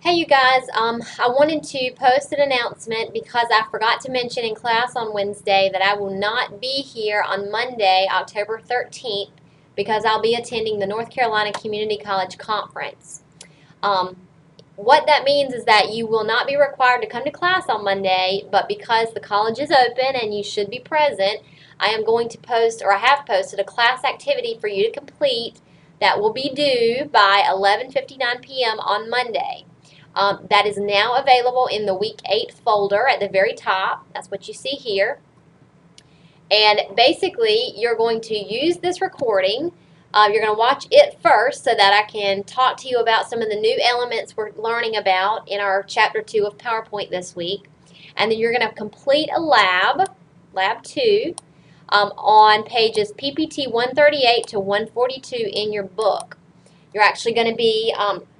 Hey you guys, I wanted to post an announcement because I forgot to mention in class on Wednesday that I will not be here on Monday, October 13th, because I'll be attending the North Carolina Community College Conference. Um, what that means is that you will not be required to come to class on Monday, but because the college is open and you should be present, I am going to post, or I have posted, a class activity for you to complete that will be due by 11:59 p.m. on Monday. That is now available in the Week 8 folder at the very top. That's what you see here. And basically, you're going to use this recording. You're going to watch it first so that I can talk to you about some of the new elements we're learning about in our Chapter 2 of PowerPoint this week. And then you're going to complete a lab, Lab 2, on pages PPT 138 to 142 in your book. You're actually going to be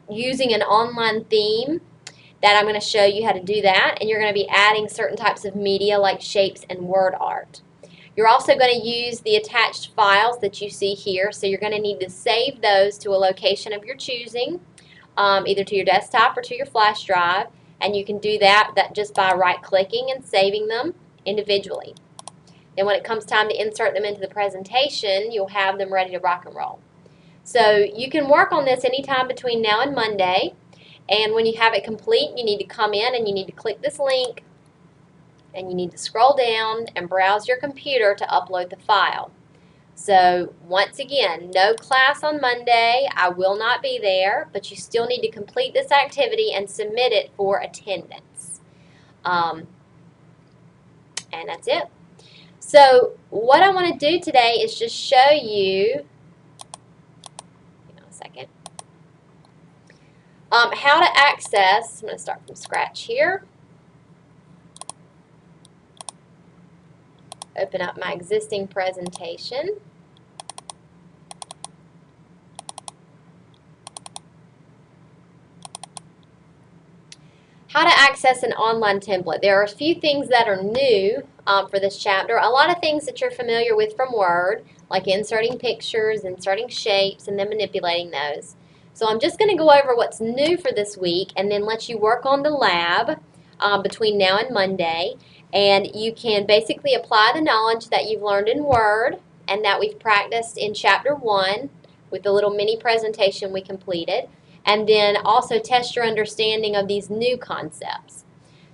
using an online theme that I'm going to show you how to do that, and you're going to be adding certain types of media like shapes and word art. You're also going to use the attached files that you see here, so you're going to need to save those to a location of your choosing, either to your desktop or to your flash drive, and you can do that just by right-clicking and saving them individually. Then when it comes time to insert them into the presentation, you'll have them ready to rock and roll. So you can work on this anytime between now and Monday, and when you have it complete, you need to come in and you need to click this link, and you need to scroll down and browse your computer to upload the file. So once again, no class on Monday. I will not be there, but you still need to complete this activity and submit it for attendance. And that's it. So what I want to do today is just show you how to access. I'm going to start from scratch here. Open up my existing presentation. How to access an online template. There are a few things that are new for this chapter. A lot of things that you're familiar with from Word, like inserting pictures, inserting shapes, and then manipulating those. So I'm just going to go over what's new for this week and then let you work on the lab between now and Monday. And you can basically apply the knowledge that you've learned in Word and that we've practiced in Chapter 1 with the little mini presentation we completed. And then also test your understanding of these new concepts.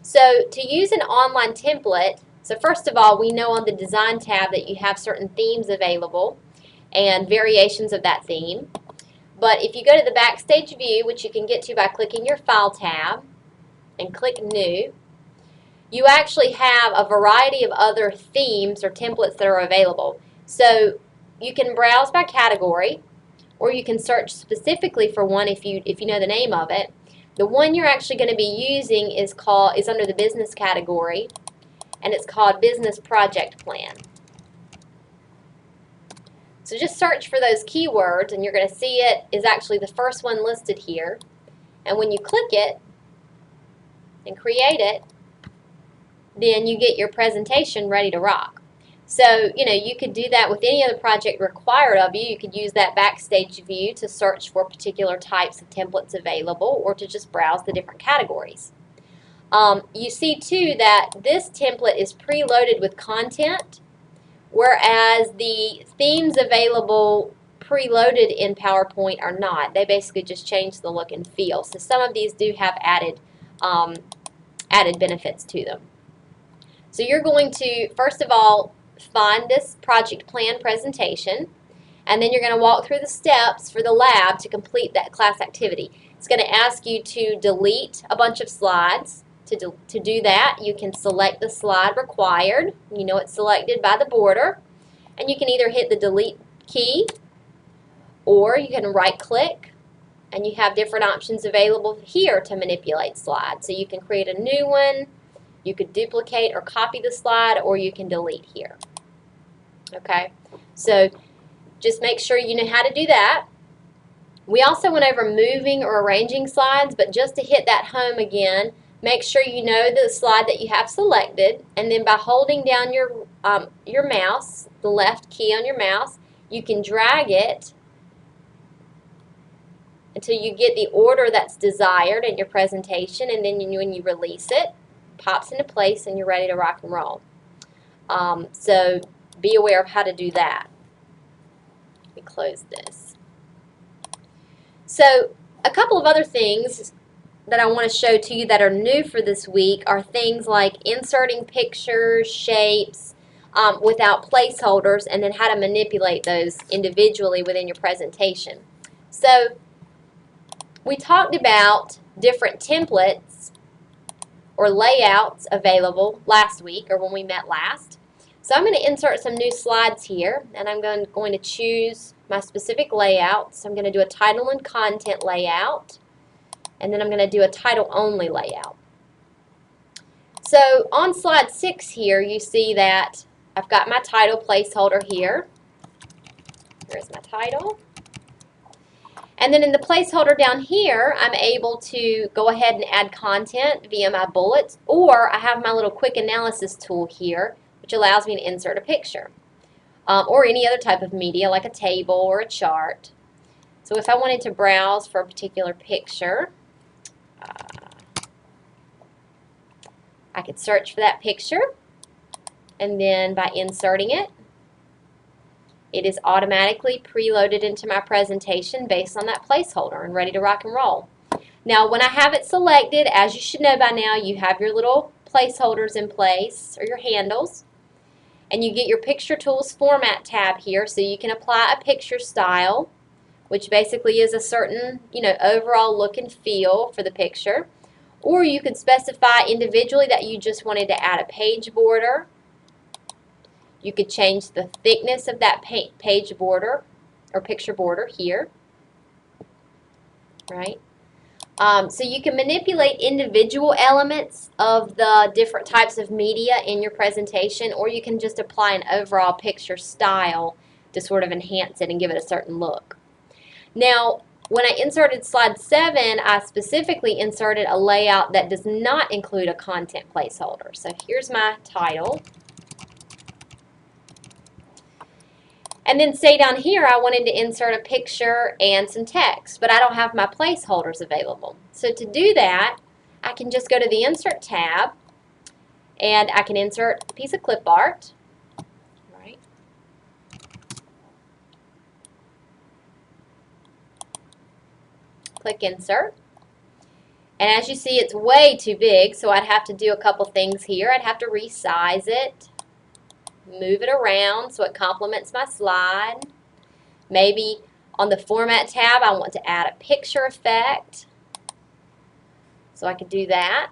So to use an online template, so first of all, we know on the Design tab that you have certain themes available and variations of that theme. But if you go to the Backstage view, which you can get to by clicking your File tab and click New, you actually have a variety of other themes or templates that are available. So you can browse by category, or you can search specifically for one if you know the name of it. The one you're actually going to be using is under the Business category, and it's called Business Project Plan. So just search for those keywords, and you're going to see it is actually the first one listed here. And when you click it and create it, then you get your presentation ready to rock. So, you could do that with any other project required of you. You could use that Backstage view to search for particular types of templates available, or to just browse the different categories. You see, too, that this template is preloaded with content, whereas the themes available preloaded in PowerPoint are not. They basically just change the look and feel. So some of these do have added benefits to them. So you're going to, first of all, find this project plan presentation, and then you're going to walk through the steps for the lab to complete that class activity. It's going to ask you to delete a bunch of slides. To do that, you can select the slide required. You know it's selected by the border, and you can either hit the delete key, or you can right click, and you have different options available here to manipulate slides. So you can create a new one, you could duplicate or copy the slide, or you can delete here. Okay, so just make sure you know how to do that. We also went over moving or arranging slides, but just to hit that home again, make sure you know the slide that you have selected, and then by holding down your mouse, the left key on your mouse, you can drag it until you get the order that's desired in your presentation, and then when you release it, pops into place and you're ready to rock and roll. So be aware of how to do that. Let me close this. So a couple of other things that I want to show to you that are new for this week are things like inserting pictures, shapes, without placeholders, and then how to manipulate those individually within your presentation. So we talked about different templates or layouts available last week, or when we met last. So I'm going to insert some new slides here, and I'm going to choose my specific layout. So I'm going to do a title and content layout, and then I'm going to do a title only layout. So on slide 6 here, you see that I've got my title placeholder here. Here's my title. And then in the placeholder down here, I'm able to go ahead and add content via my bullets, or I have my little quick analysis tool here, which allows me to insert a picture, or any other type of media like a table or a chart. So if I wanted to browse for a particular picture, I could search for that picture, and then by inserting it, it is automatically preloaded into my presentation based on that placeholder and ready to rock and roll. Now, when I have it selected, as you should know by now, you have your little placeholders in place, or your handles, and you get your Picture Tools Format tab here, so you can apply a picture style, which basically is a certain, overall look and feel for the picture. Or you could specify individually that you just wanted to add a page border. You could change the thickness of that page border or picture border here, right? So you can manipulate individual elements of the different types of media in your presentation, or you can just apply an overall picture style to sort of enhance it and give it a certain look. Now, when I inserted slide 7, I specifically inserted a layout that does not include a content placeholder. So here's my title. And then say down here I wanted to insert a picture and some text, but I don't have my placeholders available. So to do that, I can just go to the Insert tab, and I can insert a piece of clip art. Right. Click Insert. And as you see, it's way too big, so I'd have to do a couple things here. I'd have to resize it, move it around so it complements my slide. Maybe on the Format tab, I want to add a picture effect. So I could do that.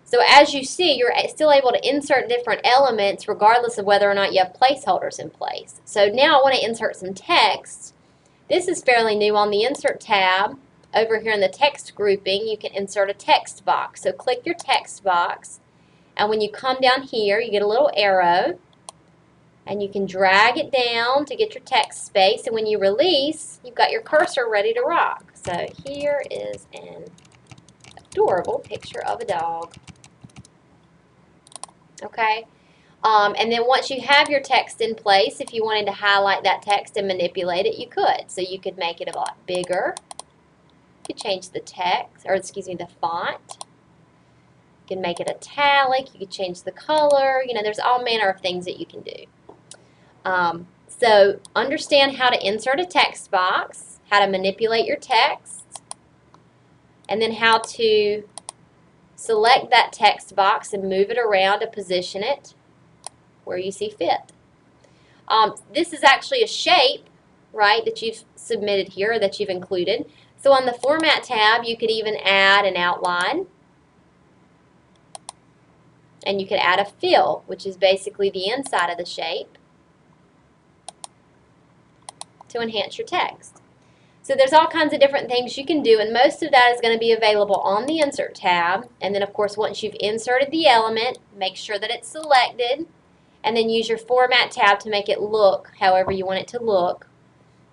So as you see, you're still able to insert different elements regardless of whether or not you have placeholders in place. So now I want to insert some text. This is fairly new on the Insert tab. Over here in the text grouping, you can insert a text box. So click your text box, and when you come down here, you get a little arrow, and you can drag it down to get your text space, and when you release, you've got your cursor ready to rock. So here is an adorable picture of a dog. Okay? And then once you have your text in place, if you wanted to highlight that text and manipulate it, you could. So you could make it a lot bigger. You could change the text, or excuse me, the font. You can make it italic. You could change the color. There's all manner of things that you can do. So understand how to insert a text box, how to manipulate your text, and then how to select that text box and move it around to position it where you see fit. This is actually a shape, right, that you've submitted here, or that you've included. So on the Format tab, you could even add an outline, and you could add a fill, which is basically the inside of the shape, to enhance your text. So there's all kinds of different things you can do, and most of that is going to be available on the Insert tab. And then, of course, once you've inserted the element, make sure that it's selected, and then use your Format tab to make it look however you want it to look,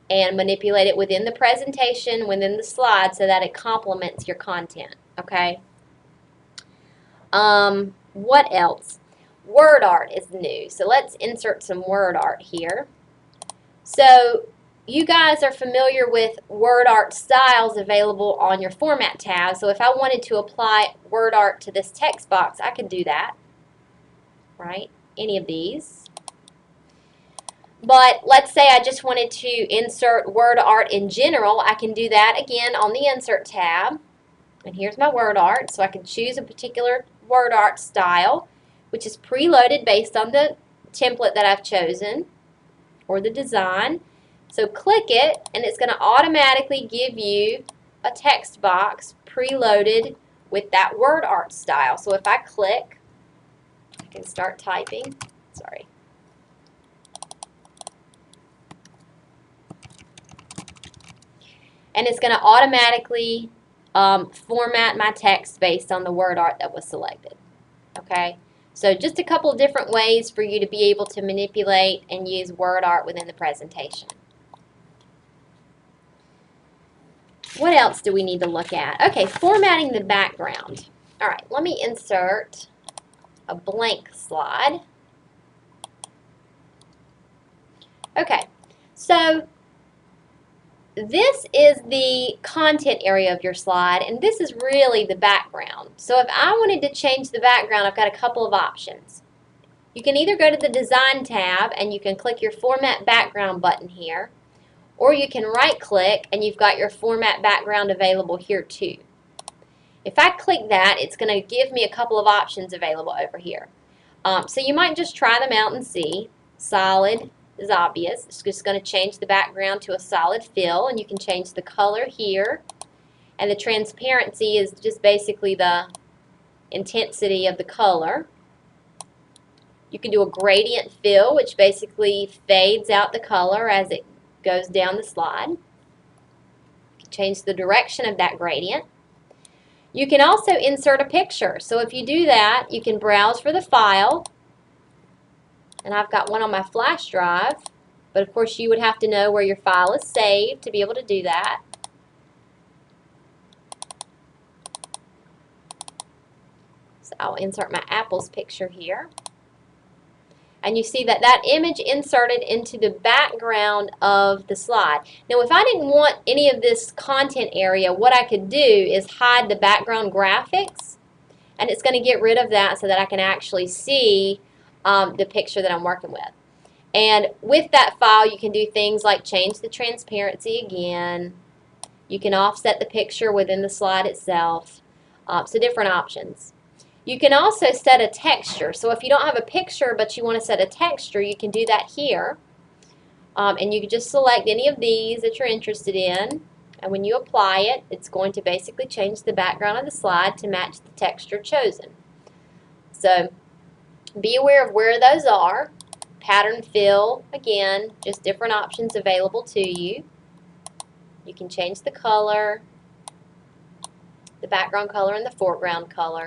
and manipulate it within the presentation, within the slide, so that it complements your content. Okay? What else? Word art is new. So let's insert some word art here. So you guys are familiar with word art styles available on your format tab. So if I wanted to apply word art to this text box, I could do that, right? Any of these. But let's say I just wanted to insert word art in general. I can do that again on the Insert tab. And here's my word art. So I can choose a particular word art style, which is preloaded based on the template that I've chosen or the design. So click it, and it's going to automatically give you a text box preloaded with that word art style. So if I click, I can start typing. Sorry. And it's going to automatically format my text based on the word art that was selected. Okay? So just a couple of different ways for you to be able to manipulate and use word art within the presentation. What else do we need to look at? Okay, formatting the background. All right, let me insert a blank slide. Okay, so this is the content area of your slide, and this is really the background. So if I wanted to change the background, I've got a couple of options. You can either go to the Design tab, and you can click your Format Background button here, or you can right-click, and you've got your Format Background available here too. If I click that, it's going to give me a couple of options available over here. So you might just try them out and see. Solid is obvious. It's just going to change the background to a solid fill, and you can change the color here. And the transparency is just basically the intensity of the color. You can do a gradient fill, which basically fades out the color as it goes down the slide. You can change the direction of that gradient. You can also insert a picture. So if you do that, you can browse for the file. And I've got one on my flash drive. But of course you would have to know where your file is saved to be able to do that. So I'll insert my apples picture here. And you see that that image inserted into the background of the slide. Now if I didn't want any of this content area, what I could do is hide the background graphics, and it's going to get rid of that so that I can actually see the picture that I'm working with. And with that file you can do things like change the transparency again. You can offset the picture within the slide itself. So different options. You can also set a texture. So if you don't have a picture but you want to set a texture, you can do that here. And you can just select any of these that you're interested in. And when you apply it, it's going to basically change the background of the slide to match the texture chosen. So be aware of where those are. Pattern fill, again, just different options available to you. You can change the color, the background color and the foreground color.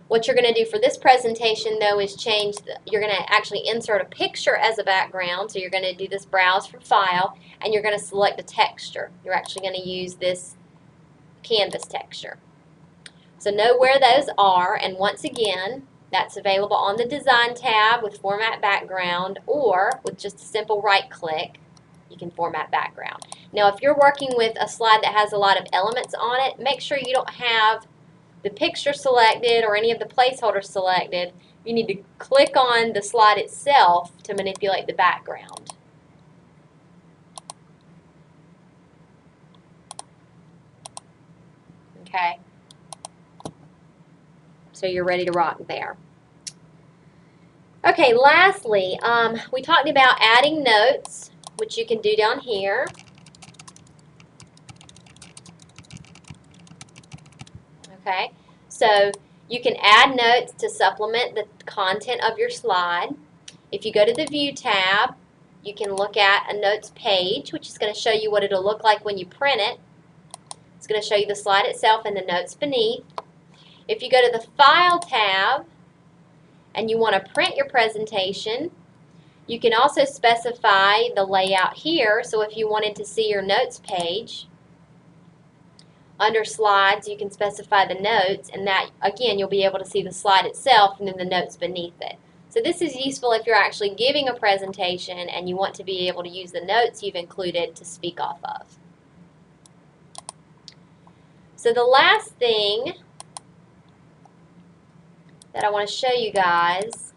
What you're going to do for this presentation, though, is you're going to actually insert a picture as a background. So you're going to do this browse for file, and you're going to select a texture. You're actually going to use this canvas texture. So know where those are, and once again, that's available on the Design tab with Format Background, or with just a simple right-click, you can format background. Now, if you're working with a slide that has a lot of elements on it, make sure you don't have the picture selected or any of the placeholders selected. You need to click on the slide itself to manipulate the background. Okay? So you're ready to rock there. Okay, lastly, we talked about adding notes, which you can do down here. Okay, so you can add notes to supplement the content of your slide. If you go to the View tab, you can look at a notes page, which is going to show you what it'll look like when you print it. It's going to show you the slide itself and the notes beneath. If you go to the File tab and you want to print your presentation, you can also specify the layout here. So if you wanted to see your notes page, under Slides, you can specify the notes, and that, again, you'll be able to see the slide itself and then the notes beneath it. So this is useful if you're actually giving a presentation and you want to be able to use the notes you've included to speak off of. So the last thing that I want to show you guys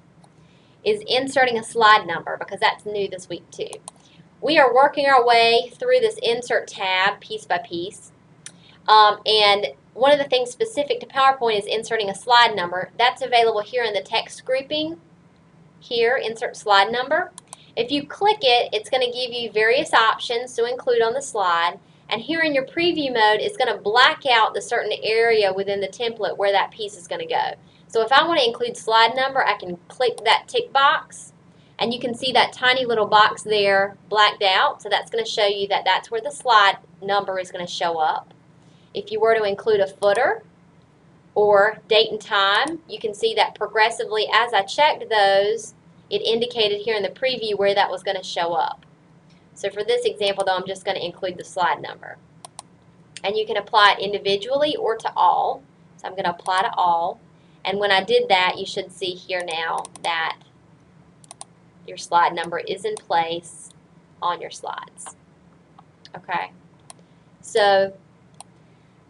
is inserting a slide number, because that's new this week too. We are working our way through this insert tab piece by piece. And one of the things specific to PowerPoint is inserting a slide number. That's available here in the text grouping. Here, insert slide number. If you click it, it's going to give you various options to include on the slide. And here in your preview mode, it's going to black out the certain area within the template where that piece is going to go. So if I want to include slide number, I can click that tick box. And you can see that tiny little box there blacked out. So that's going to show you that that's where the slide number is going to show up. If you were to include a footer or date and time, you can see that progressively as I checked those, it indicated here in the preview where that was going to show up. So for this example though, I'm just going to include the slide number. And you can apply it individually or to all. So I'm going to apply to all. And when I did that, you should see here now that your slide number is in place on your slides. Okay. So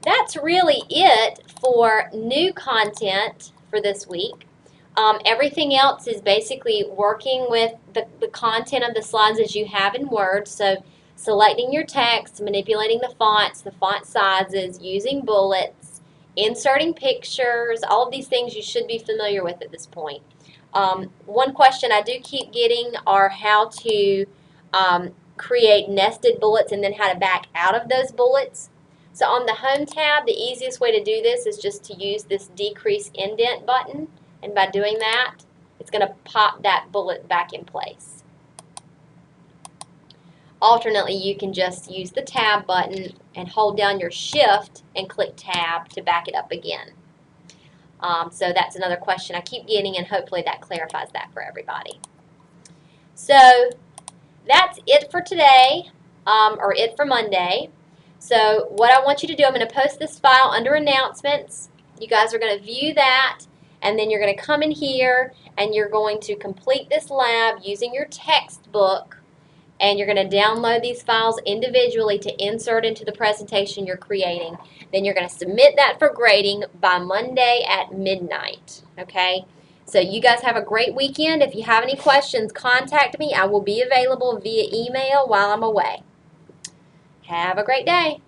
that's really it for new content for this week. Everything else is basically working with the content of the slides as you have in Word. So selecting your text, manipulating the fonts, the font sizes, using bullets, inserting pictures, all of these things you should be familiar with at this point. One question I do keep getting are how to create nested bullets and then how to back out of those bullets. So on the Home tab, the easiest way to do this is just to use this decrease indent button. And by doing that, it's going to pop that bullet back in place. Alternately, you can just use the tab button and hold down your shift and click tab to back it up again. So that's another question I keep getting, and hopefully that clarifies that for everybody. So that's it for today, or it for Monday. So what I want you to do, I'm going to post this file under announcements. You guys are going to view that, and then you're going to come in here and you're going to complete this lab using your textbook, and you're going to download these files individually to insert into the presentation you're creating. Then you're going to submit that for grading by Monday at midnight. Okay? So you guys have a great weekend. If you have any questions, contact me. I will be available via email while I'm away. Have a great day.